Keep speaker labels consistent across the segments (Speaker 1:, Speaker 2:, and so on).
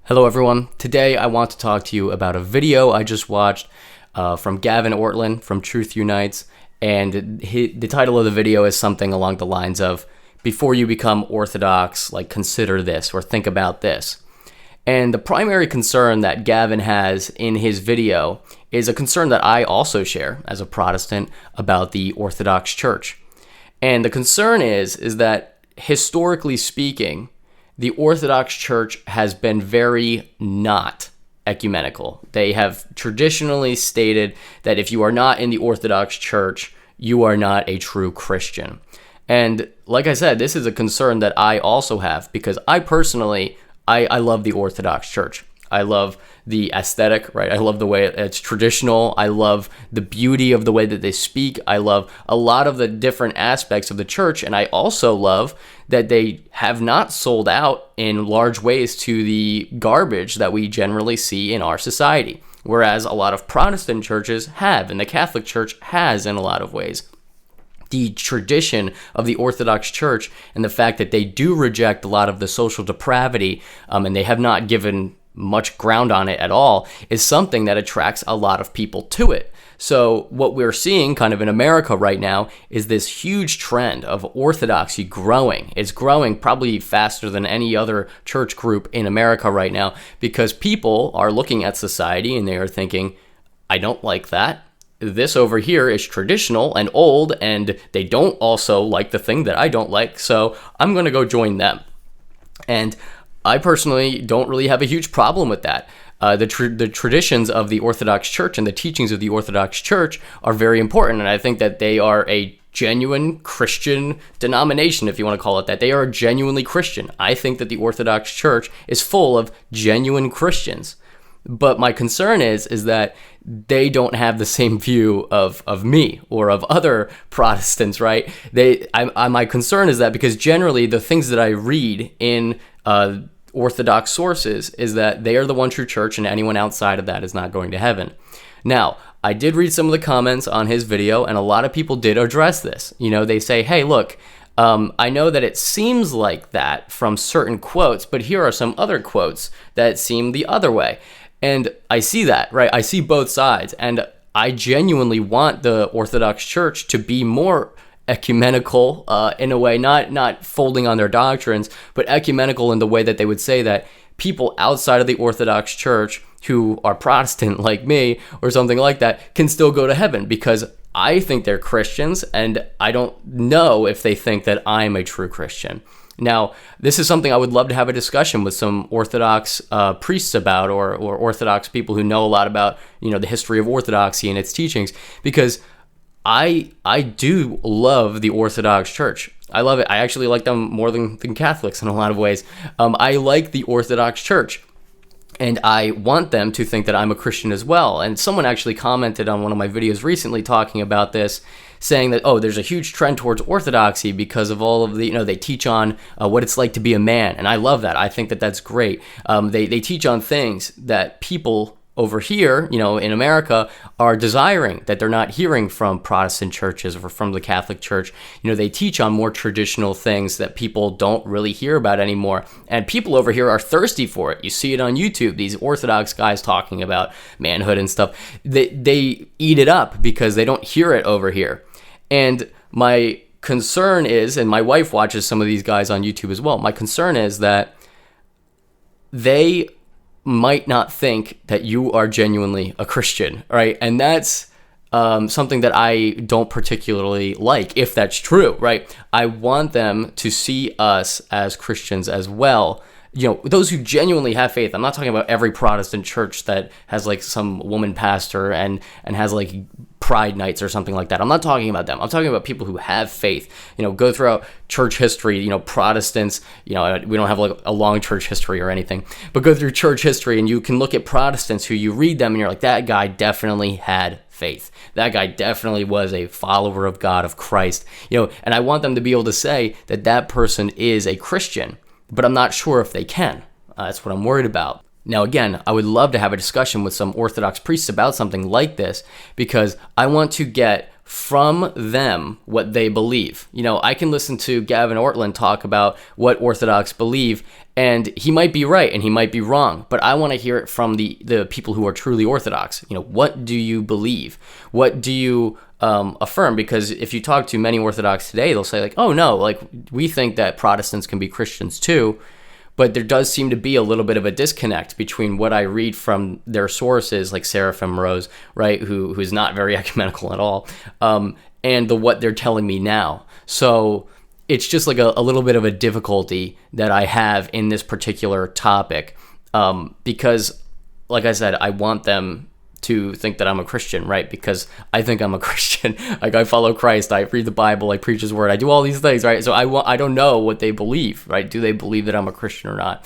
Speaker 1: Hello everyone. Today I want to talk to you about a video I just watched from Gavin Ortland from Truth Unites, and the title of the video is something along the lines of, before you become Orthodox, like consider this or think about this. And the primary concern that Gavin has in his video is a concern that I also share as a Protestant about the Orthodox Church. And the concern is that historically speaking, the Orthodox Church has been very not ecumenical. They have traditionally stated that if you are not in the Orthodox Church, you are not a true Christian. And like I said, this is a concern that I also have because I personally, I love the Orthodox Church. I love the aesthetic, right? I love the way it's traditional. I love the beauty of the way that they speak. I love a lot of the different aspects of the church. And I also love that they have not sold out in large ways to the garbage that we generally see in our society, whereas a lot of Protestant churches have, and the Catholic Church has in a lot of ways. The tradition of the Orthodox Church and the fact that they do reject a lot of the social depravity, and they have not given much ground on it at all, is something that attracts a lot of people to it. So what we're seeing kind of in America right now is this huge trend of orthodoxy growing. It's growing probably faster than any other church group in America right now because people are looking at society and they are thinking, I don't like that. This over here is traditional and old, and they don't also like the thing that I don't like, so I'm going to go join them. And I personally don't really have a huge problem with that. The traditions of the Orthodox Church and the teachings of the Orthodox Church are very important, and I think that they are a genuine Christian denomination, if you want to call it that. They are genuinely Christian. I think that the Orthodox Church is full of genuine Christians. But my concern is that they don't have the same view of me or of other Protestants, right? My concern is that because generally the things that I read in Orthodox sources is that they are the one true church and anyone outside of that is not going to heaven. Now, I did read some of the comments on his video and a lot of people did address this. You know, they say, hey, look, I know that it seems like that from certain quotes, but here are some other quotes that seem the other way. And I see that, right? I see both sides. And I genuinely want the Orthodox Church to be more ecumenical in a way, not folding on their doctrines, but ecumenical in the way that they would say that people outside of the Orthodox Church who are Protestant like me or something like that can still go to heaven because I think they're Christians and I don't know if they think that I'm a true Christian. Now, this is something I would love to have a discussion with some Orthodox priests about or Orthodox people who know a lot about, you know, the history of Orthodoxy and its teachings, because I do love the Orthodox Church. I love it. I actually like them more than Catholics in a lot of ways. I like the Orthodox Church. And I want them to think that I'm a Christian as well. And someone actually commented on one of my videos recently talking about this, saying that, oh, there's a huge trend towards orthodoxy because of all of the, you know, they teach on what it's like to be a man. And I love that. I think that that's great. They teach on things that people over here, you know, in America are desiring, that they're not hearing from Protestant churches or from the Catholic Church. You know, they teach on more traditional things that people don't really hear about anymore. And people over here are thirsty for it. You see it on YouTube, these Orthodox guys talking about manhood and stuff. They eat it up because they don't hear it over here. And my concern is, and my wife watches some of these guys on YouTube as well, my concern is that they might not think that you are genuinely a Christian, right? And that's something that I don't particularly like, if that's true, right? I want them to see us as Christians as well. You know, those who genuinely have faith. I'm not talking about every Protestant church that has like some woman pastor and has like pride nights or something like that. I'm not talking about them. I'm talking about people who have faith. You know, go throughout church history, you know, Protestants, you know, we don't have like a long church history or anything, but go through church history and you can look at Protestants who you read them and you're like, that guy definitely had faith. That guy definitely was a follower of God, of Christ, you know, and I want them to be able to say that that person is a Christian. But I'm not sure if they can. That's what I'm worried about. Now, again, I would love to have a discussion with some Orthodox priests about something like this because I want to get from them what they believe. You know, I can listen to Gavin Ortland talk about what Orthodox believe, and he might be right and he might be wrong, but I want to hear it from the people who are truly Orthodox. You know, what do you believe? What do you affirm? Because if you talk to many Orthodox today, they'll say like, oh no, like we think that Protestants can be Christians too. But there does seem to be a little bit of a disconnect between what I read from their sources, like Seraphim Rose, right, who is not very ecumenical at all, and what they're telling me now. So it's just like a little bit of a difficulty that I have in this particular topic, because, like I said, I want them to think that I'm a Christian, right? Because I think I'm a Christian. Like, I follow Christ, I read the Bible, I preach his word, I do all these things, right? So I don't know what they believe, right? Do they believe that I'm a Christian or not?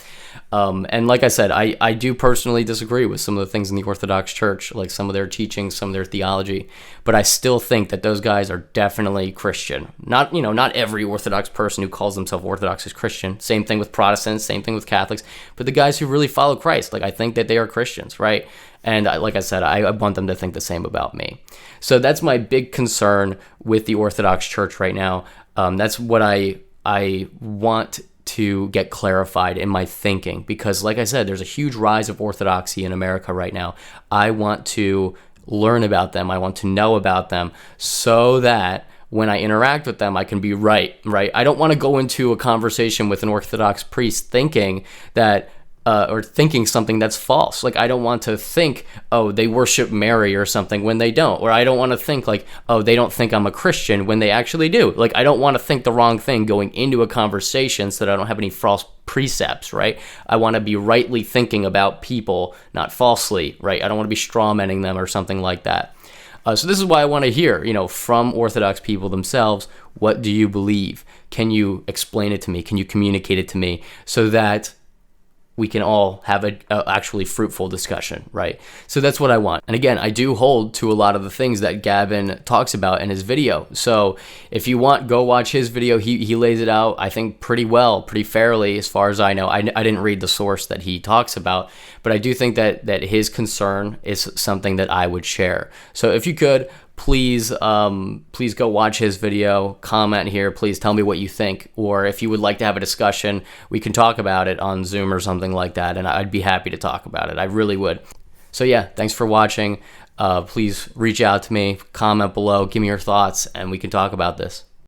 Speaker 1: And like I said, I do personally disagree with some of the things in the Orthodox Church, like some of their teachings, some of their theology, but I still think that those guys are definitely Christian. Not, you know, not every Orthodox person who calls themselves Orthodox is Christian. Same thing with Protestants, same thing with Catholics, but the guys who really follow Christ, like, I think that they are Christians, right? And like I said, I want them to think the same about me. So that's my big concern with the Orthodox Church right now. That's what I want to get clarified in my thinking, because like I said, there's a huge rise of Orthodoxy in America right now. I want to learn about them. I want to know about them so that when I interact with them, I can be right? I don't want to go into a conversation with an Orthodox priest thinking that or thinking something that's false. Like, I don't want to think, oh, they worship Mary or something when they don't. Or I don't want to think like, oh, they don't think I'm a Christian when they actually do. Like, I don't want to think the wrong thing going into a conversation so that I don't have any false precepts, right? I want to be rightly thinking about people, not falsely, right? I don't want to be strawmanning them or something like that. So this is why I want to hear, you know, from Orthodox people themselves, what do you believe? Can you explain it to me? Can you communicate it to me so that we can all have a actually fruitful discussion, right? So that's what I want. And again, I do hold to a lot of the things that Gavin talks about in his video. So if you want, go watch his video. He lays it out, I think, pretty well, pretty fairly, as far as I know. I didn't read the source that he talks about, but I do think that his concern is something that I would share. So if you could, please go watch his video, comment here, please tell me what you think, or if you would like to have a discussion, we can talk about it on Zoom or something like that, and I'd be happy to talk about it. I really would. So yeah, thanks for watching. Please reach out to me, comment below, give me your thoughts, and we can talk about this.